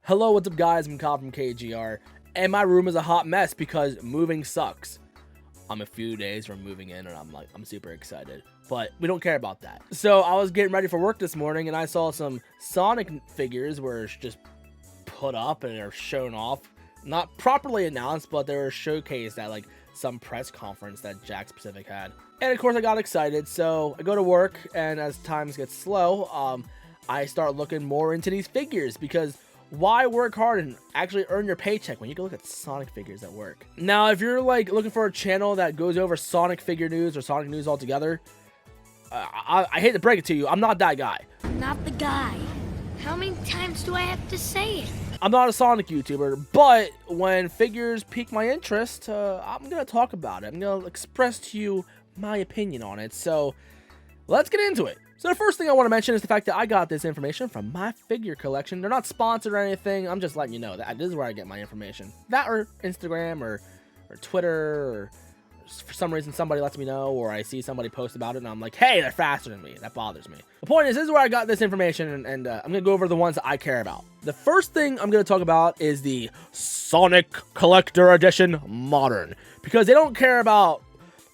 Hello, what's up guys, I'm Kyle from KGR, and my room is a hot mess because moving sucks. I'm a few days from moving in and I'm super excited, but we don't care about that. So I was getting ready for work this morning and I saw some Sonic figures were just put up and they're shown off. Not properly announced, but they were showcased at like some press conference that Jakks Pacific had. And of course I got excited, so I go to work, and as times get slow, I start looking more into these figures because why work hard and actually earn your paycheck when you can look at Sonic figures at work? Now, if you're like looking for a channel that goes over Sonic figure news or Sonic news altogether, I hate to break it to you, I'm not that guy. Not the guy. How many times do I have to say it? I'm not a Sonic YouTuber, but when figures pique my interest, I'm going to talk about it. I'm going to express to you my opinion on it. So let's get into it. So the first thing I want to mention is the fact that I got this information from my figure collection. They're not sponsored or anything. I'm just letting you know that this is where I get my information. That or Instagram or Twitter, or for some reason somebody lets me know, or I see somebody post about it and I'm like, hey, they're faster than me. That bothers me. The point is, this is where I got this information, and I'm going to go over the ones that I care about. The first thing I'm going to talk about is the Sonic Collector Edition Modern, because they don't care about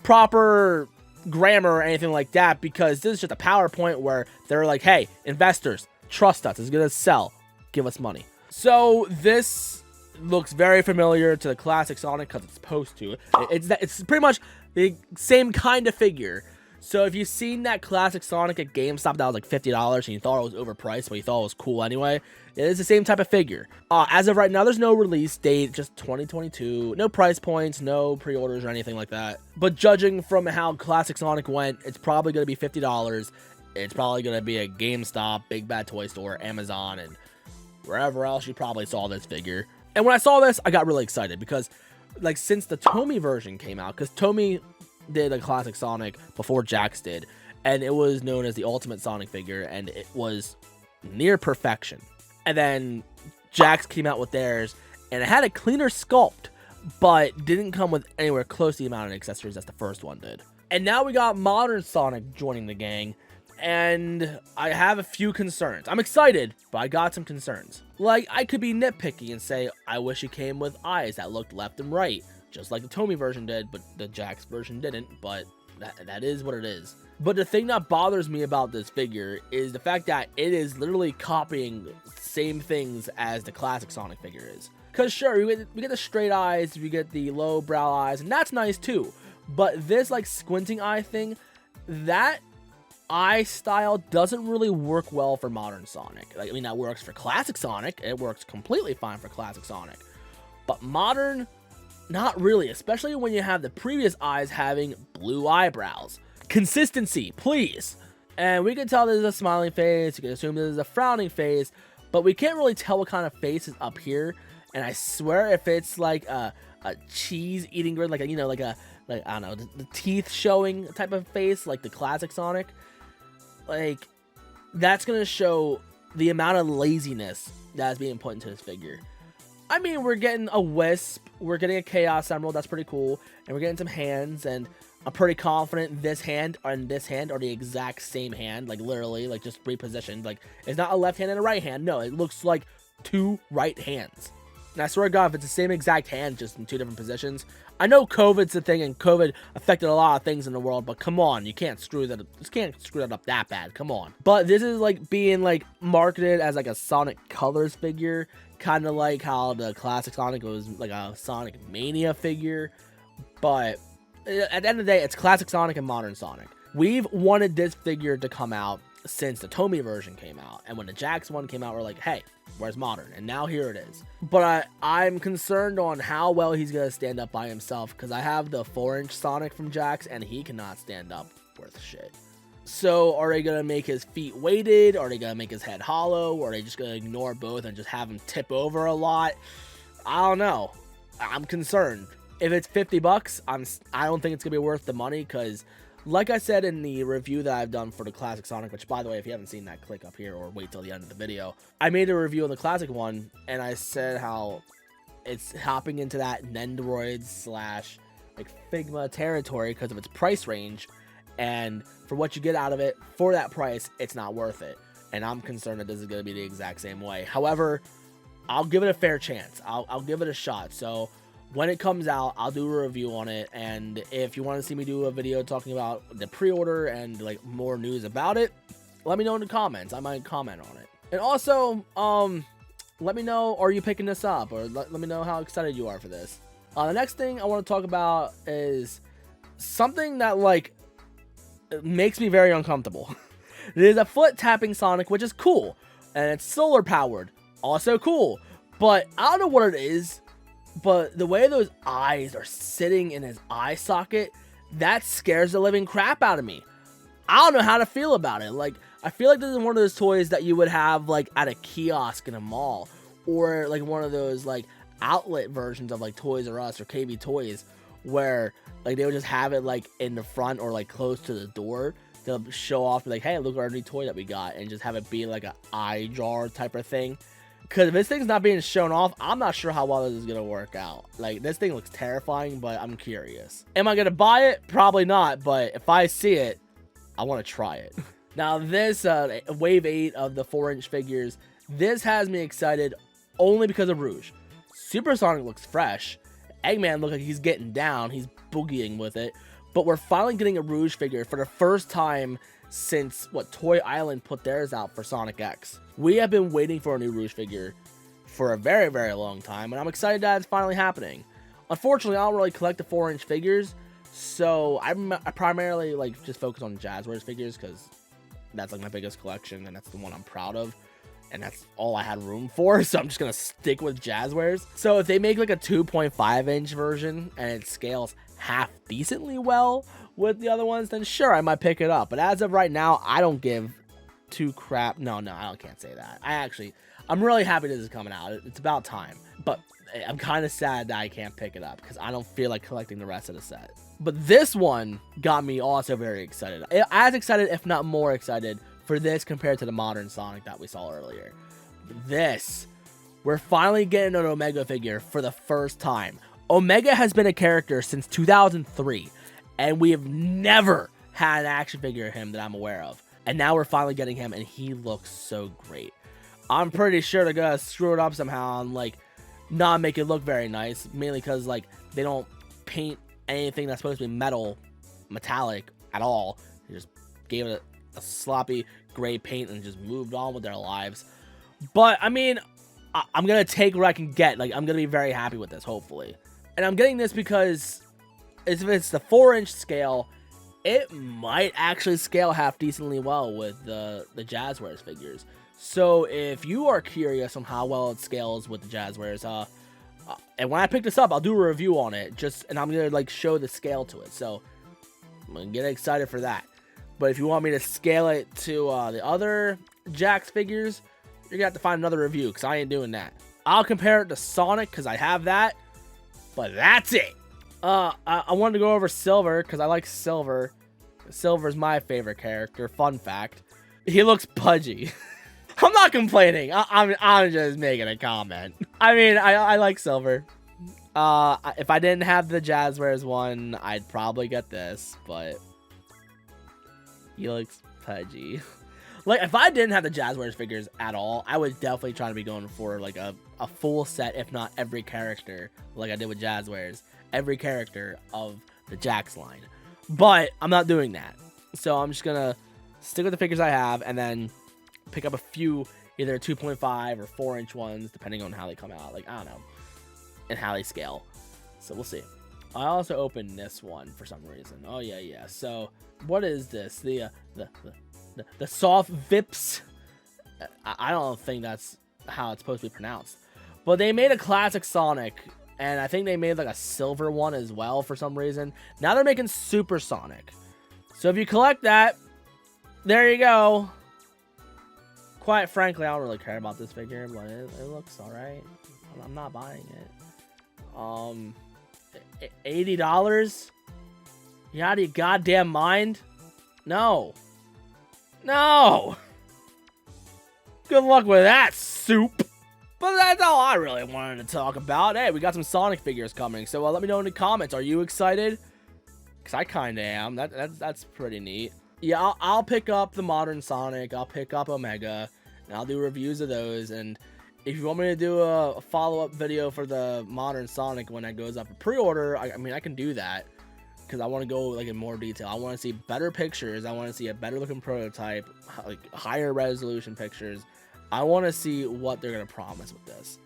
proper grammar or anything like that, because this is just a PowerPoint where they're like, hey, investors, trust us, it's gonna sell, give us money. So this looks very familiar to the classic Sonic because it's supposed to. It's pretty much the same kind of figure. So if you've seen that classic Sonic at GameStop that was like $50 and you thought it was overpriced, but you thought it was cool anyway, it is the same type of figure. As of right now, there's no release date, just 2022. No price points, no pre-orders or anything like that. But judging from how classic Sonic went, it's probably going to be $50. It's probably going to be a GameStop, Big Bad Toy Store, Amazon, and wherever else you probably saw this figure. And when I saw this, I got really excited because, like, since the Tomy version came out, because Tomy did a classic Sonic before Jakks did, and it was known as the Ultimate Sonic figure, and it was near perfection. And then Jakks came out with theirs, and it had a cleaner sculpt, but didn't come with anywhere close to the amount of accessories as the first one did. And now we got modern Sonic joining the gang, and I have a few concerns. I'm excited, but I got some concerns. Like, I could be nitpicky and say, I wish it came with eyes that looked left and right, just like the Tomy version did, but the Jakks version didn't, but that is what it is. But the thing that bothers me about this figure is the fact that it is literally copying the same things as the classic Sonic figure is. Because sure, we get the straight eyes, we get the low brow eyes, and that's nice too. But this like squinting eye thing, that eye style doesn't really work well for modern Sonic. Like, I mean, that works for classic Sonic, it works completely fine for classic Sonic. But modern, not really, especially when you have the previous eyes having blue eyebrows. Consistency, please. And we can tell this is a smiling face, you can assume this is a frowning face, but we can't really tell what kind of face is up here. And I swear if it's like a cheese eating grin, like a, like I don't know, the teeth showing type of face, like the classic Sonic, like that's gonna show the amount of laziness that's being put into this figure. I mean, we're getting a Wisp, we're getting a Chaos Emerald, that's pretty cool, and we're getting some hands, and I'm pretty confident this hand and this hand are the exact same hand, like literally, like just repositioned. Like, it's not a left hand and a right hand, no, it looks like two right hands. And I swear to God, if it's the same exact hand, just in two different positions. I know COVID's a thing, and COVID affected a lot of things in the world, but come on, you can't screw that up that bad, come on. But this is like being like marketed as like a Sonic Colors figure, kind of like how the classic Sonic was like a Sonic Mania figure. But at the end of the day, it's classic Sonic and modern Sonic. We've wanted this figure to come out since the Tomy version came out, and when the Jakks one came out, we're like, hey, where's modern? And now here it is. But I'm concerned on how well he's gonna stand up by himself, because I have the 4-inch Sonic from Jakks and he cannot stand up worth shit. So are they gonna make his feet weighted? Are they gonna make his head hollow? Or are they just gonna ignore both and just have him tip over a lot? I don't know. I'm concerned. If it's $50, I don't think it's gonna be worth the money, because like I said in the review that I've done for the classic Sonic, which by the way, if you haven't seen that, click up here or wait till the end of the video. I made a review of the classic one, and I said how it's hopping into that Nendoroid slash like Figma territory because of its price range, and for what you get out of it for that price, it's not worth it. And I'm concerned that this is going to be the exact same way. However, I'll give it a fair chance. I'll give it a shot. So when it comes out, I'll do a review on it. And if you want to see me do a video talking about the pre-order and like more news about it, let me know in the comments. I might comment on it. And also, let me know, are you picking this up? Or let me know how excited you are for this. The next thing I want to talk about is something that like makes me very uncomfortable. It is a foot tapping Sonic, which is cool. And it's solar powered. Also cool. But I don't know what it is. But the way those eyes are sitting in his eye socket, that scares the living crap out of me. I don't know how to feel about it. Like, I feel like this is one of those toys that you would have like at a kiosk in a mall, or like one of those like outlet versions of like Toys R Us or KB Toys, where like they would just have it like in the front or like close to the door. They'll show off like, hey, look at our new toy that we got, and just have it be like an eye jar type of thing. Because if this thing's not being shown off, I'm not sure how well this is going to work out. Like, this thing looks terrifying, but I'm curious. Am I going to buy it? Probably not, but if I see it, I want to try it. Now, this Wave 8 of the 4-inch figures, this has me excited only because of Rouge. Supersonic looks fresh. Eggman looks like he's getting down. He's boogieing with it. But we're finally getting a Rouge figure for the first time since, Toy Island put theirs out for Sonic X. We have been waiting for a new Rouge figure for a very, very long time, and I'm excited that it's finally happening. Unfortunately, I don't really collect the 4-inch figures, so I primarily like just focus on Jazzwares figures because that's like my biggest collection, and that's the one I'm proud of, and that's all I had room for, so I'm just gonna stick with Jazzwares. So if they make like a 2.5-inch version and it scales half decently well with the other ones, then sure, I might pick it up. But as of right now, I don't give two crap. No, I can't say that. I'm really happy this is coming out. It's about time. But I'm kind of sad that I can't pick it up because I don't feel like collecting the rest of the set. But this one got me also very excited. As excited, if not more excited, for this compared to the modern Sonic that we saw earlier. This, we're finally getting an Omega figure for the first time. Omega has been a character since 2003, and we have never had an action figure of him that I'm aware of. And now we're finally getting him, and he looks so great. I'm pretty sure they're gonna screw it up somehow and like not make it look very nice, mainly because like they don't paint anything that's supposed to be metallic at all. They just gave it a sloppy gray paint and just moved on with their lives. But I mean, I'm gonna take what I can get. Like, I'm gonna be very happy with this, hopefully. And I'm getting this because if it's the 4-inch scale, it might actually scale half decently well with the Jazzwares figures. So if you are curious on how well it scales with the Jazzwares, and when I pick this up, I'll do a review on it, and I'm gonna like show the scale to it. So I'm gonna get excited for that. But if you want me to scale it to the other Jakks figures, you're gonna have to find another review because I ain't doing that. I'll compare it to Sonic because I have that, but that's it. I wanted to go over Silver because I like Silver. Silver's my favorite character. Fun fact. He looks pudgy. I'm not complaining. I'm just making a comment. I mean, I like Silver. If I didn't have the Jazzwares one, I'd probably get this, but he looks pudgy. Like, if I didn't have the Jazzwares figures at all, I would definitely try to be going for like a full set, if not every character, like I did with Jazzwares. Every character of the Jakks line. But I'm not doing that. So I'm just gonna stick with the figures I have and then pick up a few either 2.5 or 4-inch ones, depending on how they come out. Like, I don't know. And how they scale. So we'll see. I also opened this one for some reason. Oh yeah. So what is this? The soft Vips. I don't think that's how it's supposed to be pronounced. But they made a classic Sonic. And I think they made like a silver one as well for some reason. Now they're making Super Sonic. So if you collect that, there you go. Quite frankly, I don't really care about this figure, but it looks alright. I'm not buying it. $80? You out of your goddamn mind? No. Good luck with that, soup. But that's all I really wanted to talk about. Hey, we got some Sonic figures coming, so let me know in the comments. Are you excited? Because I kind of am. That's pretty neat. Yeah, I'll pick up the modern Sonic. I'll pick up Omega, and I'll do reviews of those. And if you want me to do a follow-up video for the modern Sonic when that goes up for pre-order, I mean, I can do that. Because I want to go like in more detail. I want to see better pictures. I want to see a better looking prototype, like higher resolution pictures. I want to see what they're going to promise with this.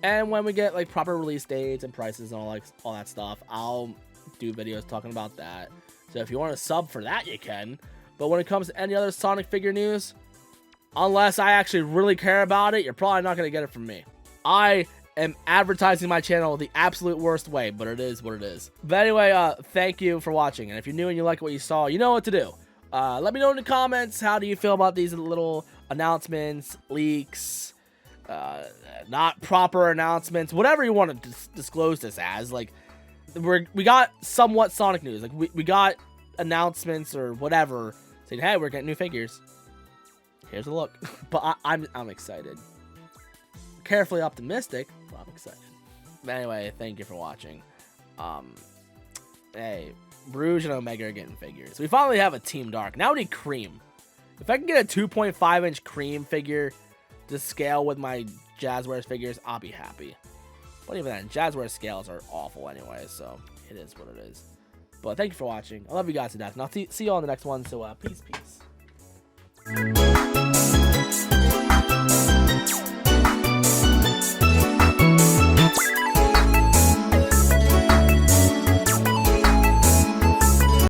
And when we get like proper release dates and prices and all that stuff, I'll do videos talking about that. So if you want to sub for that, you can. But when it comes to any other Sonic figure news, unless I actually really care about it, you're probably not going to get it from me. I am advertising my channel the absolute worst way, but it is what it is. But anyway, thank you for watching. And if you're new and you like what you saw, you know what to do. Let me know in the comments, how do you feel about these little announcements, leaks, not proper announcements, whatever you want to disclose this as. Like, we got somewhat Sonic news. Like, we got announcements or whatever saying, hey, we're getting new figures. Here's a look. But I'm excited. Carefully optimistic, but I'm excited. But anyway, thank you for watching. Hey, Rouge and Omega are getting figures. We finally have a Team Dark. Now we need Cream. If I can get a 2.5-inch Cream figure to scale with my Jazzwares figures, I'll be happy. But even then, Jazzwares scales are awful anyway, so it is what it is. But thank you for watching. I love you guys to death, and I'll see you all in the next one, so peace.